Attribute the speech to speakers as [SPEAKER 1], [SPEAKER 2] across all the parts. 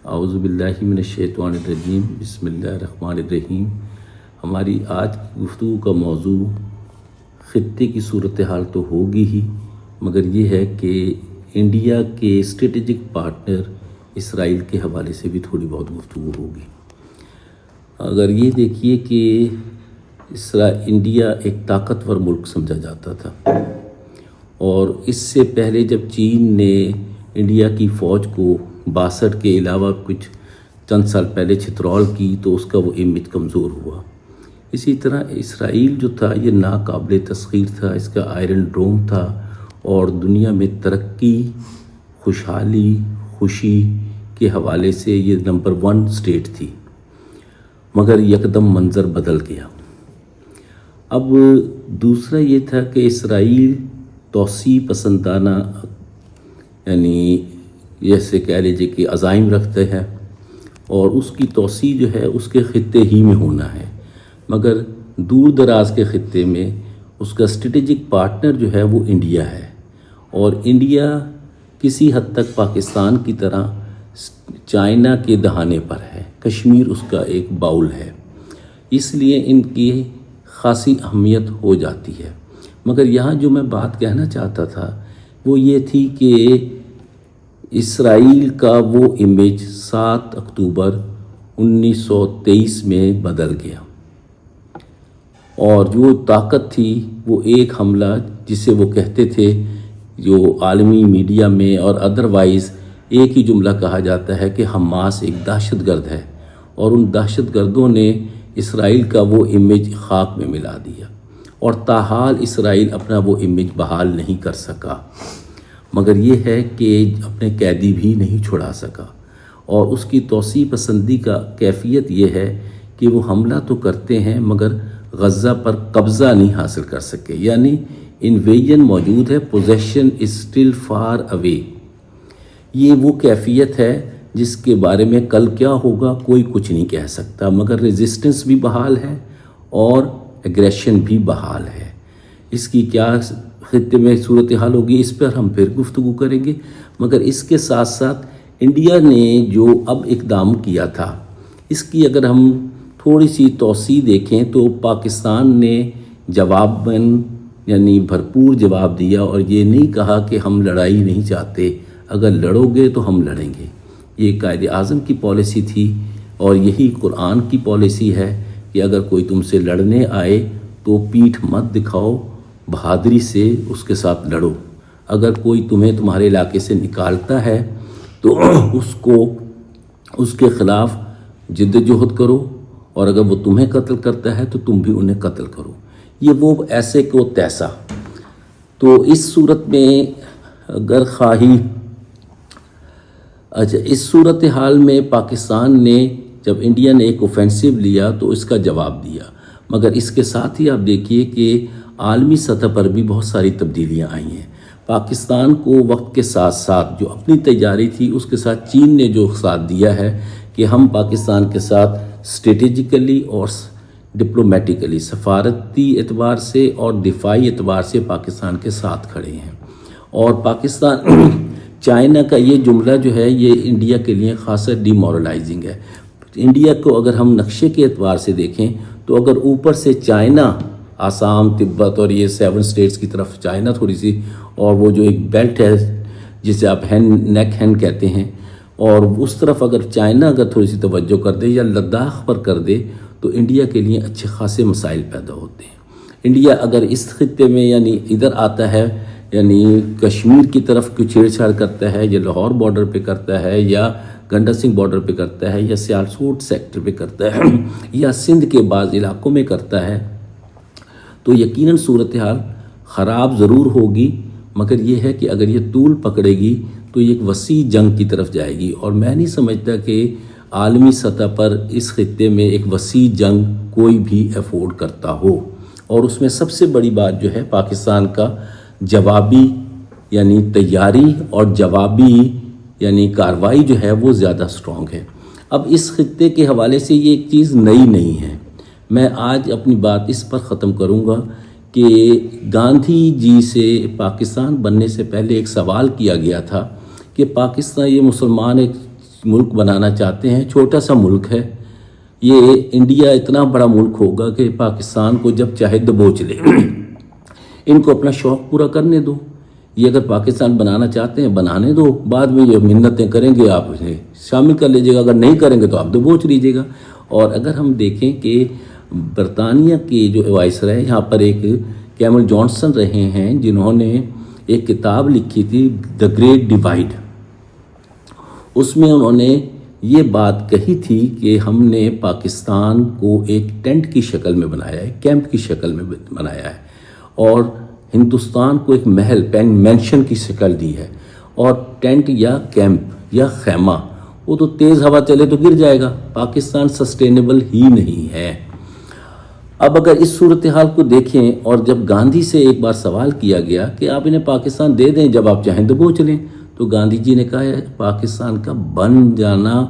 [SPEAKER 1] اعوذ باللہ من الشیطان الرجیم، بسم اللہ الرحمن الرحیم۔ ہماری آج کی گفتگو کا موضوع خطے کی صورتحال تو ہوگی ہی، مگر یہ ہے کہ انڈیا کے اسٹریٹجک پارٹنر اسرائیل کے حوالے سے بھی تھوڑی بہت گفتگو ہوگی۔ اگر یہ دیکھیے کہ انڈیا ایک طاقتور ملک سمجھا جاتا تھا، اور اس سے پہلے جب چین نے انڈیا کی فوج کو 62 کے علاوہ کچھ چند سال پہلے چھترول کی تو اس کا وہ امیج کمزور ہوا۔ اسی طرح اسرائیل جو تھا یہ ناقابل تسخیر تھا، اس کا آئرن ڈوم تھا اور دنیا میں ترقی، خوشحالی، خوشی کے حوالے سے یہ نمبر 1 اسٹیٹ تھی، مگر یکدم منظر بدل گیا۔ اب دوسرا یہ تھا کہ اسرائیل توسیع پسندانہ، یعنی جیسے کہہ لیجیے کہ عزائم رکھتے ہیں، اور اس کی توسیع جو ہے اس کے خطے ہی میں ہونا ہے، مگر دور دراز کے خطے میں اس کا اسٹریٹجک پارٹنر جو ہے وہ انڈیا ہے، اور انڈیا کسی حد تک پاکستان کی طرح چائنا کے دہانے پر ہے، کشمیر اس کا ایک باؤل ہے، اس لیے ان کی خاصی اہمیت ہو جاتی ہے۔ مگر یہاں جو میں بات کہنا چاہتا تھا وہ یہ تھی کہ اسرائیل کا وہ امیج 7 اکتوبر 1923 میں بدل گیا، اور جو طاقت تھی وہ ایک حملہ، جسے وہ کہتے تھے جو عالمی میڈیا میں اور ادروائز ایک ہی جملہ کہا جاتا ہے کہ حماس ایک دہشت گرد ہے، اور ان دہشت گردوں نے اسرائیل کا وہ امیج خاک میں ملا دیا، اور تاحال اسرائیل اپنا وہ امیج بحال نہیں کر سکا، مگر یہ ہے کہ اپنے قیدی بھی نہیں چھڑا سکا۔ اور اس کی توسیع پسندی کا کیفیت یہ ہے کہ وہ حملہ تو کرتے ہیں مگر غزہ پر قبضہ نہیں حاصل کر سکے، یعنی انویژن موجود ہے، position is still far away. یہ وہ کیفیت ہے جس کے بارے میں کل کیا ہوگا کوئی کچھ نہیں کہہ سکتا، مگر ریزسٹنس بھی بحال ہے اور ایگریشن بھی بحال ہے۔ اس کی کیا خطے میں صورتحال ہوگی اس پر ہم پھر گفتگو کریں گے، مگر اس کے ساتھ ساتھ انڈیا نے جو اب اقدام کیا تھا اس کی اگر ہم تھوڑی سی توسیع دیکھیں تو پاکستان نے جواباً یعنی بھرپور جواب دیا، اور یہ نہیں کہا کہ ہم لڑائی نہیں چاہتے، اگر لڑو گے تو ہم لڑیں گے۔ یہ قائد اعظم کی پالیسی تھی، اور یہی قرآن کی پالیسی ہے کہ اگر کوئی تم سے لڑنے آئے تو پیٹھ مت دکھاؤ، بہادری سے اس کے ساتھ لڑو۔ اگر کوئی تمہیں تمہارے علاقے سے نکالتا ہے تو اس کے خلاف جد جہد کرو، اور اگر وہ تمہیں قتل کرتا ہے تو تم بھی انہیں قتل کرو۔ یہ وہ ایسے کو تیسا۔ تو اس صورت میں اگر اس صورتحال میں پاکستان نے جب انڈیا نے ایک اوفینسو لیا تو اس کا جواب دیا، مگر اس کے ساتھ ہی آپ دیکھیے کہ عالمی سطح پر بھی بہت ساری تبدیلیاں آئی ہیں۔ پاکستان کو وقت کے ساتھ ساتھ جو اپنی تیاری تھی اس کے ساتھ چین نے جو ساتھ دیا ہے کہ ہم پاکستان کے ساتھ اسٹریٹجیکلی اور ڈپلومیٹیکلی، سفارتی اعتبار سے اور دفاعی اعتبار سے پاکستان کے ساتھ کھڑے ہیں۔ اور پاکستان چائنا کا یہ جملہ جو ہے یہ انڈیا کے لیے خاصا ڈی مورلائزنگ ہے۔ انڈیا کو اگر ہم نقشے کے اعتبار سے دیکھیں تو اگر اوپر سے چائنا، آسام، تبت اور یہ 7 اسٹیٹس کی طرف چائنا تھوڑی سی، اور وہ جو ایک بیلٹ ہے جسے آپ نیک ہینڈ کہتے ہیں، اور اس طرف اگر چائنا اگر تھوڑی سی توجہ کر دے یا لداخ پر کر دے تو انڈیا کے لیے اچھے خاصے مسائل پیدا ہوتے ہیں۔ انڈیا اگر اس خطے میں یعنی ادھر آتا ہے، یعنی کشمیر کی طرف کوئی چھیڑ چھاڑ کرتا ہے، یا لاہور بارڈر پہ کرتا ہے، یا گنڈا سنگھ بارڈر پہ کرتا ہے، یا سیالکوٹ سیکٹر پہ کرتا ہے، یا سندھ کے بعض علاقوں میں کرتا ہے، تو یقیناً صورتحال خراب ضرور ہوگی، مگر یہ ہے کہ اگر یہ طول پکڑے گی تو یہ ایک وسیع جنگ کی طرف جائے گی، اور میں نہیں سمجھتا کہ عالمی سطح پر اس خطے میں ایک وسیع جنگ کوئی بھی افورڈ کرتا ہو۔ اور اس میں سب سے بڑی بات جو ہے پاکستان کا جوابی یعنی تیاری اور جوابی یعنی کارروائی جو ہے وہ زیادہ سٹرونگ ہے۔ اب اس خطے کے حوالے سے یہ ایک چیز نئی نہیں ہے، میں آج اپنی بات اس پر ختم کروں گا کہ گاندھی جی سے پاکستان بننے سے پہلے ایک سوال کیا گیا تھا کہ پاکستان یہ مسلمان ایک ملک بنانا چاہتے ہیں، چھوٹا سا ملک ہے یہ، انڈیا اتنا بڑا ملک ہوگا کہ پاکستان کو جب چاہے دبوچ لے۔ ان کو اپنا شوق پورا کرنے دو، یہ اگر پاکستان بنانا چاہتے ہیں بنانے دو، بعد میں یہ منتیں کریں گے آپ انہیں شامل کر لیجیے گا، اگر نہیں کریں گے تو آپ دبوچ لیجیے گا۔ اور اگر ہم دیکھیں کہ برطانیہ کے جو وائسرائے یہاں پر ایک کیمل جانسن رہے ہیں، جنہوں نے ایک کتاب لکھی تھی دا گریٹ ڈیوائڈ، اس میں انہوں نے یہ بات کہی تھی کہ ہم نے پاکستان کو ایک ٹینٹ کی شکل میں بنایا ہے، کیمپ کی شکل میں بنایا ہے، اور ہندوستان کو ایک محل مینشن کی شکل دی ہے، اور ٹینٹ یا کیمپ یا خیمہ وہ تو تیز ہوا چلے تو گر جائے گا، پاکستان سسٹینیبل ہی نہیں ہے۔ اب اگر اس صورتحال کو دیکھیں، اور جب گاندھی سے ایک بار سوال کیا گیا کہ آپ انہیں پاکستان دے دیں جب آپ چاہیں دبوچ لیں، تو گاندھی جی نے کہا ہے پاکستان کا بن جانا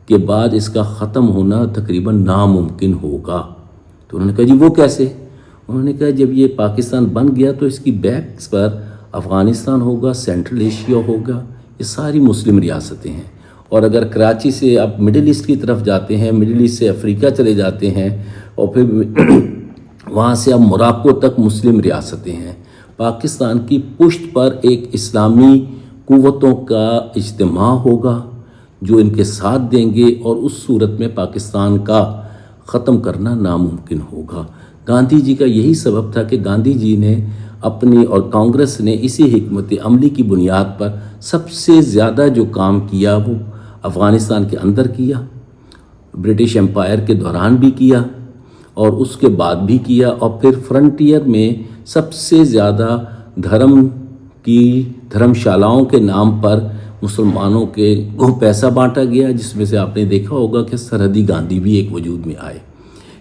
[SPEAKER 1] کے بعد اس کا ختم ہونا تقریباً ناممکن ہوگا۔ تو انہوں نے کہا جی وہ کیسے؟ انہوں نے کہا جب یہ پاکستان بن گیا تو اس کی بیکس پر افغانستان ہوگا، سینٹرل ایشیا ہوگا، یہ ساری مسلم ریاستیں ہیں، اور اگر کراچی سے آپ مڈل ایسٹ کی طرف جاتے ہیں، مڈل ایسٹ سے افریقہ چلے جاتے ہیں، اور پھر وہاں سے اب موراکو تک مسلم ریاستیں ہیں۔ پاکستان کی پشت پر ایک اسلامی قوتوں کا اجتماع ہوگا جو ان کے ساتھ دیں گے، اور اس صورت میں پاکستان کا ختم کرنا ناممکن ہوگا۔ گاندھی جی کا یہی سبب تھا کہ گاندھی جی نے اپنی اور کانگریس نے اسی حکمت عملی کی بنیاد پر سب سے زیادہ جو کام کیا وہ افغانستان کے اندر کیا، برٹش امپائر کے دوران بھی کیا، اور اس کے بعد بھی کیا، اور پھر فرنٹیئر میں سب سے زیادہ دھرم شالاؤں کے نام پر مسلمانوں کے کو پیسہ بانٹا گیا، جس میں سے آپ نے دیکھا ہوگا کہ سرحدی گاندھی بھی ایک وجود میں آئے۔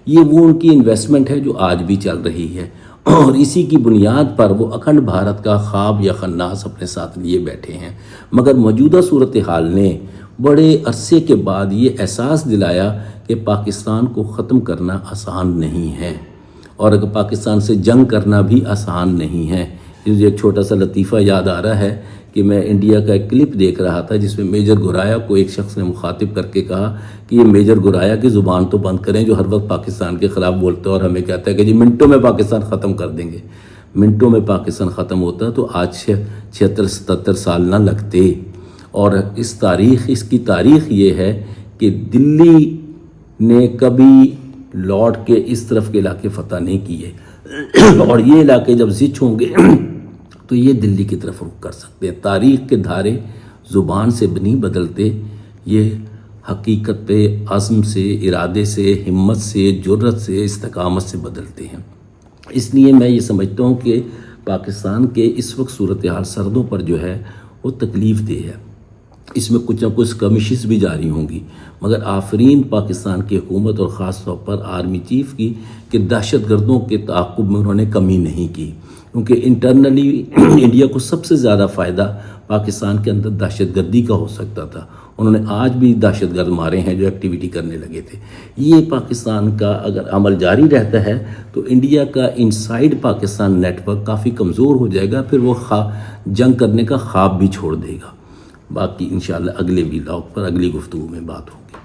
[SPEAKER 1] یہ وہ ان کی انویسٹمنٹ ہے جو آج بھی چل رہی ہے، اور اسی کی بنیاد پر وہ اکھنڈ بھارت کا خواب یا خناس اپنے ساتھ لیے بیٹھے ہیں۔ مگر موجودہ صورتحال نے بڑے عرصے کے بعد یہ احساس دلایا کہ پاکستان کو ختم کرنا آسان نہیں ہے، اور اگر پاکستان سے جنگ کرنا بھی آسان نہیں ہے۔ مجھے ایک چھوٹا سا لطیفہ یاد آ رہا ہے کہ میں انڈیا کا ایک کلپ دیکھ رہا تھا جس میں میجر گورایا کو ایک شخص نے مخاطب کر کے کہا کہ یہ میجر گورایا کی زبان تو بند کریں جو ہر وقت پاکستان کے خلاف بولتا ہے اور ہمیں کہتا ہے کہ جی منٹوں میں پاکستان ختم کر دیں گے۔ منٹوں میں پاکستان ختم ہوتا تو آج 76-77 سال نہ لگتے۔ اور اس کی تاریخ یہ ہے کہ دلی نے کبھی لوٹ کے اس طرف کے علاقے فتح نہیں کیے، اور یہ علاقے جب زچ ہوں گے تو یہ دلی کی طرف رخ کر سکتے ہیں۔ تاریخ کے دھارے زبان سے نہیں بدلتے، یہ حقیقت پہ عزم سے، ارادے سے، ہمت سے، جرت سے، استقامت سے بدلتے ہیں۔ اس لیے میں یہ سمجھتا ہوں کہ پاکستان کے اس وقت صورتحال سردوں پر جو ہے وہ تکلیف دہ ہے، اس میں کچھ نہ کچھ کمشش بھی جاری ہوں گی، مگر آفرین پاکستان کی حکومت اور خاص طور پر آرمی چیف کی کہ دہشت گردوں کے تعاقب میں انہوں نے کمی نہیں کی، کیونکہ انٹرنلی انڈیا کو سب سے زیادہ فائدہ پاکستان کے اندر دہشت گردی کا ہو سکتا تھا۔ انہوں نے آج بھی دہشت گرد مارے ہیں جو ایکٹیویٹی کرنے لگے تھے۔ یہ پاکستان کا اگر عمل جاری رہتا ہے تو انڈیا کا انسائیڈ پاکستان نیٹ ورک کافی کمزور ہو جائے گا، پھر وہ جنگ کرنے کا خواب بھی چھوڑ دے گا۔ باقی انشاءاللہ اگلے ولاگ پر اگلی گفتگو میں بات ہوگی۔